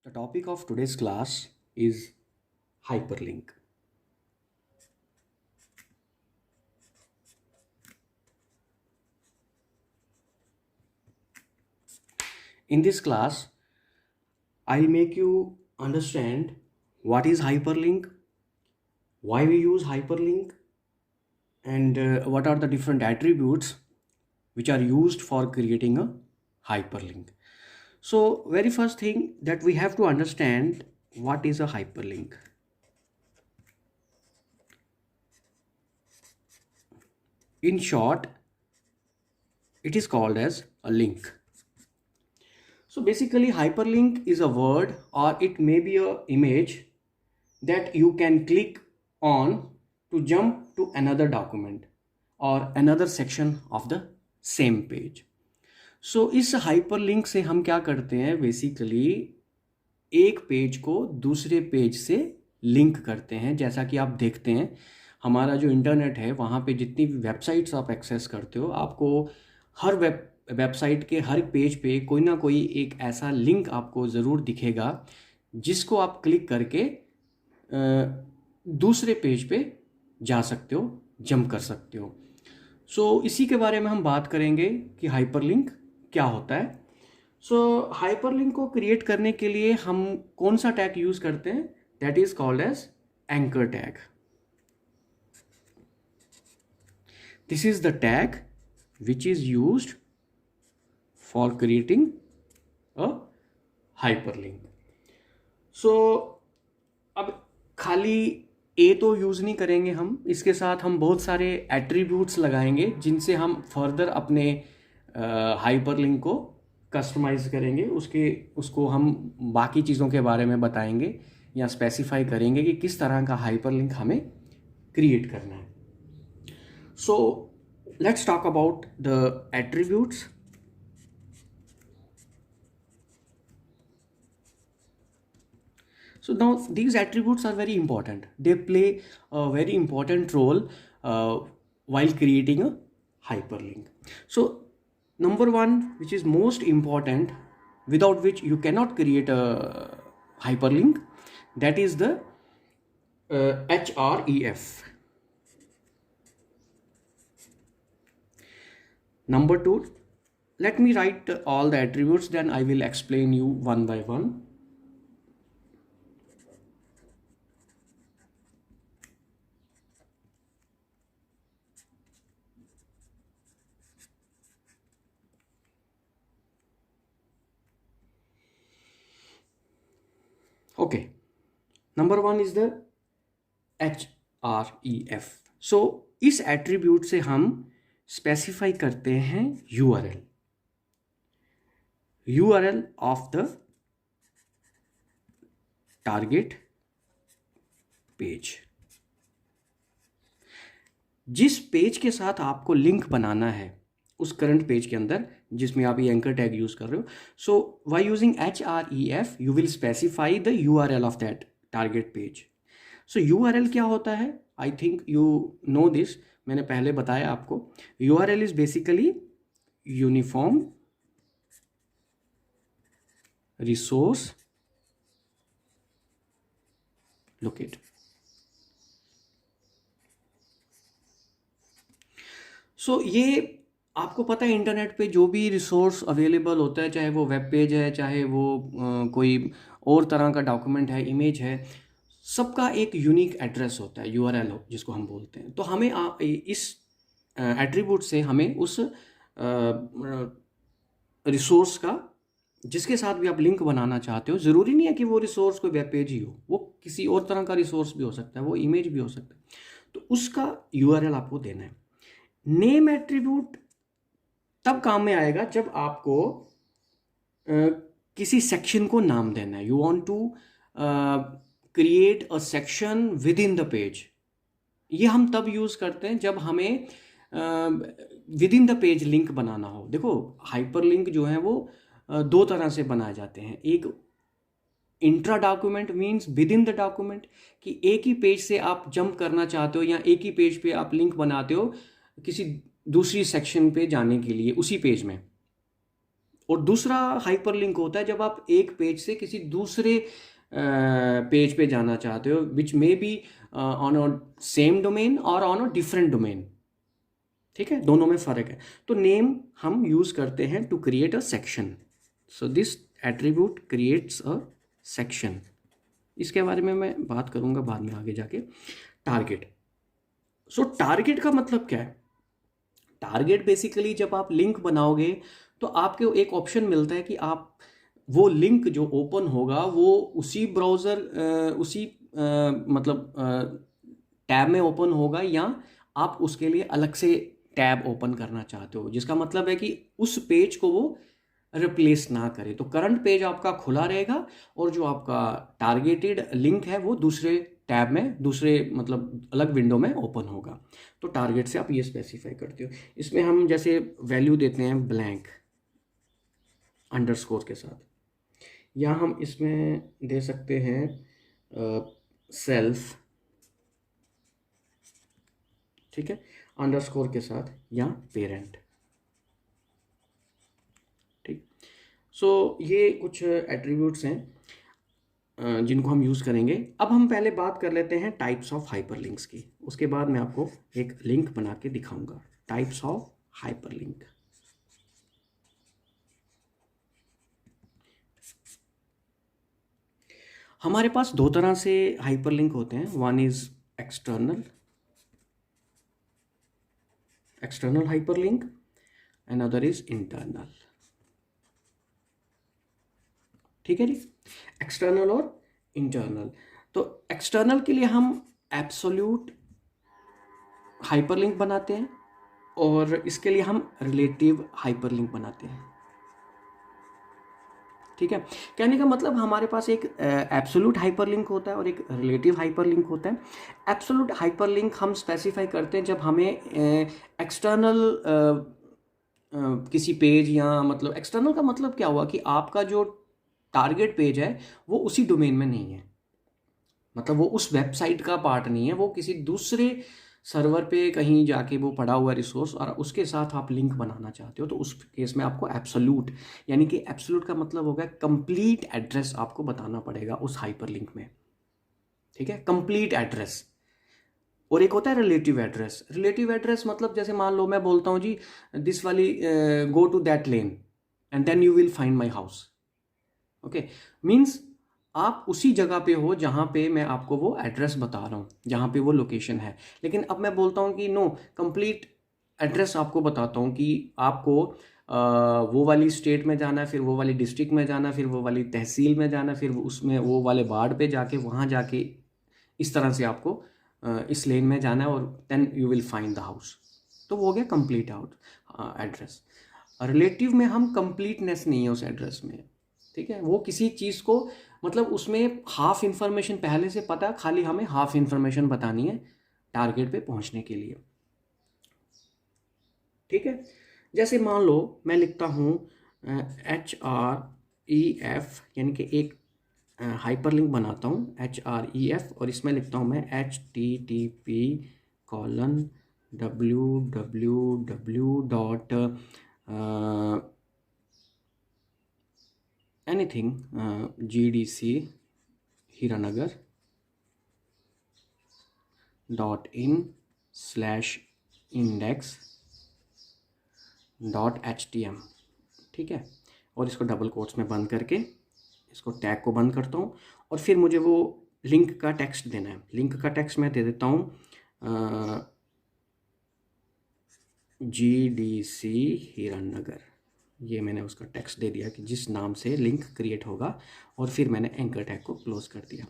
The topic of today's class is hyperlink. In this class, I'll make you understand what is hyperlink, why we use hyperlink, and what are the different attributes which are used for creating a hyperlink. So, very first thing that we have to understand what is a hyperlink. In short, it is called as a link. So basically hyperlink is a word or it may be a image that you can click on to jump to another document or another section of the same page. So इस hyperlink से हम क्या करते हैं, basically एक page को दूसरे page से लिंक करते हैं. जैसा कि आप देखते हैं हमारा जो इंटरनेट है वहाँ पे जितनी भी वेबसाइट्स आप एक्सेस करते हो, आपको हर वेबसाइट के हर पेज पे कोई ना कोई एक ऐसा लिंक आपको ज़रूर दिखेगा जिसको आप क्लिक करके दूसरे पेज पे जा सकते हो, जंप कर सकते हो. सो इसी के बारे में हम बात करेंगे कि हाइपरलिंक क्या होता है. सो हाइपरलिंक को क्रिएट करने के लिए हम कौन सा टैग यूज़ करते हैं, that is called as anchor tag. This is the tag which is used for creating a hyperlink. So अब खाली ए तो यूज़ नहीं करेंगे हम, इसके साथ हम बहुत सारे एट्रीब्यूट्स लगाएंगे जिनसे हम फर्दर अपने हाइपरलिंक को कस्टमाइज करेंगे. उसको हम बाकी चीज़ों के बारे में बताएंगे या स्पेसिफाई करेंगे कि किस तरह का हाइपरलिंक हमें क्रिएट करना है. सो let's talk about the attributes. So now these attributes are very important. They play a very important role while creating a hyperlink. So number one, which is most important, without which you cannot create a hyperlink, that is the href. Number two, let me write all the attributes, then I will explain you one by one. Okay, number one is the href. So इस attribute से हम specify करते हैं URL of the target page. जिस page के साथ आपको link बनाना है उस करंट पेज के अंदर जिसमें आप ये एंकर टैग यूज कर रहे हो, so by using href you will specify the URL of that target page. So URL क्या होता है, I think you know this, मैंने पहले बताया आपको. URL is basically uniform resource locator. So ये आपको पता है इंटरनेट पे जो भी रिसोर्स अवेलेबल होता है, चाहे वो वेब पेज है, चाहे वो कोई और तरह का डॉक्यूमेंट है, इमेज है, सबका एक यूनिक एड्रेस होता है, यूआरएल जिसको हम बोलते हैं. तो हमें इस एट्रीब्यूट से हमें उस रिसोर्स का जिसके साथ भी आप लिंक बनाना चाहते हो, ज़रूरी नहीं है कि वो रिसोर्स कोई वेब पेज ही हो, वो किसी और तरह का रिसोर्स भी हो सकता है, वो इमेज भी हो सकता है, तो उसका यूआरएल आपको देना है. नेम एट्रीब्यूट तब काम में आएगा जब आपको किसी सेक्शन को नाम देना है. You want to create a section within the page. ये हम तब यूज़ करते हैं जब हमें within the page link बनाना हो. देखो हाइपरलिंक जो है वो दो तरह से बनाए जाते हैं. एक intra document means with in the document, कि एक ही पेज से आप जंप करना चाहते हो या एक ही पेज पे आप लिंक बनाते हो किसी दूसरी सेक्शन पे जाने के लिए उसी पेज में. और दूसरा हाइपरलिंक होता है जब आप एक पेज से किसी दूसरे पेज पे जाना चाहते हो, which may be on a same domain or on a different domain. ठीक है, दोनों में फर्क है। तो नेम हम यूज करते हैं to create a section. So this attribute creates a section. इसके बारे में मैं बात करूंगा बाद में आगे जाके। टारगेट। सो टारगेट का मतलब क्या है? टारगेट बेसिकली जब आप लिंक बनाओगे तो आपको एक ऑप्शन मिलता है कि आप वो लिंक जो ओपन होगा वो उसी ब्राउज़र उसी मतलब टैब में ओपन होगा, या आप उसके लिए अलग से टैब ओपन करना चाहते हो, जिसका मतलब है कि उस पेज को वो रिप्लेस ना करे। तो करंट पेज आपका खुला रहेगा और जो आपका टारगेटेड लिंक है वो दूसरे टैब में, दूसरे मतलब अलग विंडो में ओपन होगा। तो टारगेट से आप ये स्पेसिफाई करते हो। इसमें हम जैसे वैल्यू देते हैं ब्लैंक अंडरस्कोर के साथ, या हम इसमें दे सकते हैं सेल्फ, ठीक है, अंडरस्कोर के साथ, या पेरेंट। ठीक। सो ये कुछ एट्रीब्यूट्स हैं जिनको हम यूज़ करेंगे। अब हम पहले बात कर लेते हैं टाइप्स ऑफ हाइपरलिंक्स की, उसके बाद मैं आपको एक लिंक बना के दिखाऊंगा। Types of hyperlink. हमारे पास दो तरह से हाइपरलिंक होते हैं। One is external hyperlink, another is internal. ठीक है जी, एक्सटर्नल और इंटरनल। तो एक्सटर्नल के लिए हम एब्सोल्यूट हाइपरलिंक बनाते हैं और इसके लिए हम रिलेटिव हाइपरलिंक बनाते हैं। ठीक है, कहने का मतलब हमारे पास एक एब्सोल्यूट हाइपरलिंक होता है और एक रिलेटिव हाइपरलिंक होता है। एब्सोल्यूट हाइपरलिंक हम स्पेसिफाई करते हैं जब हमें एक्सटर्नल किसी पेज, या मतलब एक्सटर्नल का मतलब क्या हुआ कि आपका जो टारगेट पेज है वो उसी डोमेन में नहीं है, मतलब वो उस वेबसाइट का पार्ट नहीं है, वो किसी दूसरे सर्वर पे कहीं जाके वो पड़ा हुआ रिसोर्स और उसके साथ आप लिंक बनाना चाहते हो। तो उस केस में आपको एब्सोल्यूट, यानी कि एब्सोल्यूट का मतलब होगा कंप्लीट एड्रेस आपको बताना पड़ेगा उस हाइपरलिंक में। ठीक है, कंप्लीट एड्रेस। और एक होता है रिलेटिव एड्रेस। रिलेटिव एड्रेस मतलब जैसे मान लो मैं बोलता हूँ जी दिस वाली go to that lane and then you will find my house. Okay, means आप उसी जगह पे हो जहाँ पे मैं आपको वो एड्रेस बता रहा हूँ, जहाँ पे वो लोकेशन है। लेकिन अब मैं बोलता हूँ कि नो, कंप्लीट एड्रेस आपको बताता हूँ कि आपको वो वाली स्टेट में जाना है, फिर वो वाली डिस्ट्रिक्ट में जाना है, फिर वो वाली तहसील में जाना है, फिर उसमें वो वाले वार्ड पे जाके वहाँ जाके इस तरह से आपको इस लेन में जाना है और then you will find the house. तो वो हो गया कंप्लीट आउट एड्रेस। रिलेटिव में हम कंप्लीटनेस नहीं है उस एड्रेस में। ठीक है, वो किसी चीज़ को मतलब उसमें हाफ इंफॉर्मेशन पहले से पता है, खाली हमें हाफ इंफॉर्मेशन बतानी है टारगेट पे पहुंचने के लिए। ठीक है, जैसे मान लो मैं लिखता हूँ HREF, यानी कि एक हाइपरलिंक बनाता हूँ HREF, और इसमें लिखता हूँ मैं http://www. anything GDC hiranagar.in/index.htm। ठीक है, और इसको डबल कोट्स में बंद करके इसको टैग को बंद करता हूँ और फिर मुझे वो लिंक का टेक्स्ट देना है। लिंक का टेक्स्ट मैं दे देता हूँ GDC हिरानगर। ये मैंने उसका टेक्स्ट दे दिया कि जिस नाम से लिंक क्रिएट होगा, और फिर मैंने एंकर टैग को क्लोज कर दिया।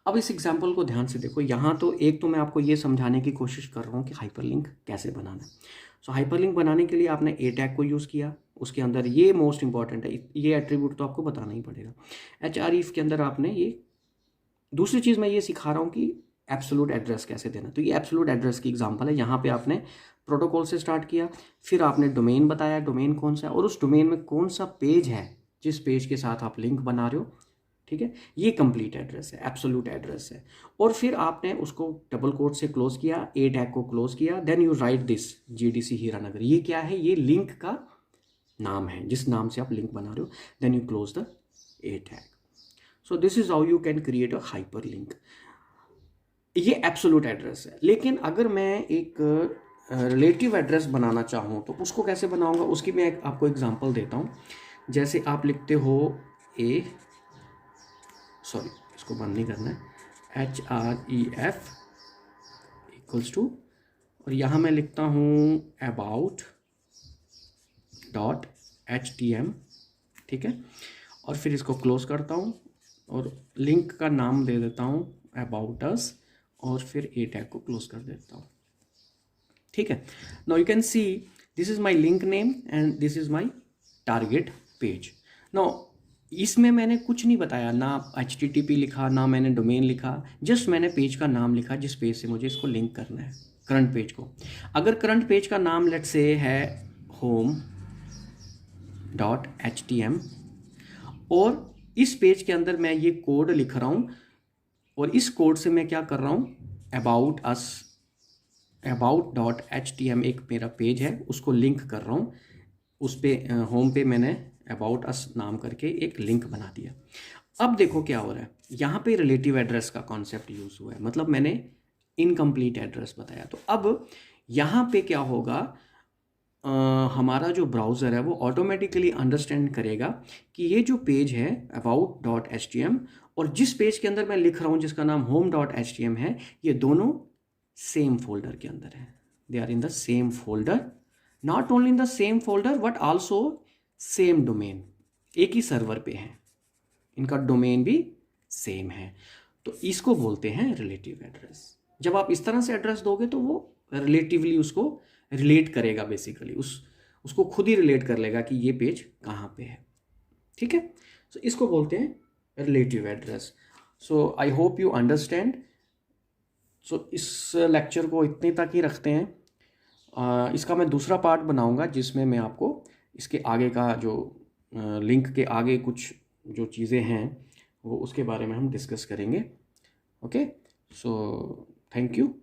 अब इस एग्जांपल को ध्यान से देखो। यहाँ तो एक तो मैं आपको ये समझाने की कोशिश कर रहा हूँ कि हाइपरलिंक कैसे बनाना है। सो हाइपरलिंक बनाने के लिए आपने ए टैग को यूज़ किया, उसके अंदर ये मोस्ट इंपॉर्टेंट है, ये एट्रीब्यूट तो आपको बताना ही पड़ेगा। HREF के अंदर आपने ये, दूसरी चीज़ मैं ये सिखा रहा हूँ कि एब्सोल्यूट एड्रेस कैसे देना। तो ये एब्सोल्यूट एड्रेस की एग्जांपल है। यहाँ पे आपने प्रोटोकॉल से स्टार्ट किया, फिर आपने डोमेन बताया, डोमेन कौन सा है और उस डोमेन में कौन सा पेज है जिस पेज के साथ आप लिंक बना रहे हो। ठीक है, ये कंप्लीट एड्रेस है, एब्सोल्यूट एड्रेस है। और फिर आपने उसको डबल कोट से क्लोज किया, ए टैग को क्लोज किया, then you write this GDC Hiranagar. ये क्या है? ये लिंक का नाम है, जिस नाम से आप लिंक बना रहे हो, then you close the a tag. So this is how you can create a hyperlink. ये एब्सोल्यूट एड्रेस है. लेकिन अगर मैं एक रिलेटिव एड्रेस बनाना चाहूँ तो उसको कैसे बनाऊंगा, उसकी मैं आपको एग्जांपल देता हूँ. जैसे आप लिखते हो इसको बंद नहीं करना है, HREF इक्वल्स टू, और यहाँ मैं लिखता हूँ अबाउट डॉट HTM. ठीक है, और फिर इसको क्लोज करता हूँ और लिंक का नाम दे देता हूँ अबाउट अस, और फिर ए टैग को क्लोज कर देता हूँ. ठीक है, now you can see this is my link name and this is my target page. Now इसमें मैंने कुछ नहीं बताया, ना HTTP लिखा, ना मैंने डोमेन लिखा, जस्ट मैंने पेज का नाम लिखा जिस पेज से मुझे इसको लिंक करना है, करंट पेज को. अगर करंट पेज का नाम लेट्स से है होम डॉट HTM, और इस पेज के अंदर मैं ये कोड लिख रहा हूँ, और इस कोड से मैं क्या कर रहा हूँ, about us, about dot HTM एक मेरा पेज है, उसको लिंक कर रहा हूँ. उस पे होम पे मैंने अबाउट अस नाम करके एक लिंक बना दिया. अब देखो क्या हो रहा है, यहाँ पे रिलेटिव एड्रेस का कॉन्सेप्ट यूज़ हुआ है, मतलब मैंने इनकम्प्लीट एड्रेस बताया. तो अब यहाँ पे क्या होगा, हमारा जो ब्राउज़र है वो ऑटोमेटिकली अंडरस्टैंड करेगा कि ये जो पेज है अबाउट डॉट HTM, और जिस पेज के अंदर मैं लिख रहा हूँ जिसका नाम होम डॉट HTM है, ये दोनों सेम फोल्डर के अंदर है. They are in the same folder, not only in the same folder but also same domain, एक ही सर्वर पे है, इनका डोमेन भी सेम है. तो इसको बोलते हैं रिलेटिव एड्रेस. जब आप इस तरह से एड्रेस दोगे तो वो रिलेटिवली उसको रिलेट करेगा, बेसिकली उसको खुद ही रिलेट कर लेगा कि ये पेज कहाँ पे है. ठीक है, सो इसको बोलते हैं relative address. So I hope you understand. So इस लेक्चर को इतने तक ही रखते हैं. इसका मैं दूसरा पार्ट बनाऊंगा जिसमें मैं आपको इसके आगे का जो लिंक के आगे कुछ जो चीज़ें हैं वो उसके बारे में हम डिस्कस करेंगे. Okay, so thank you.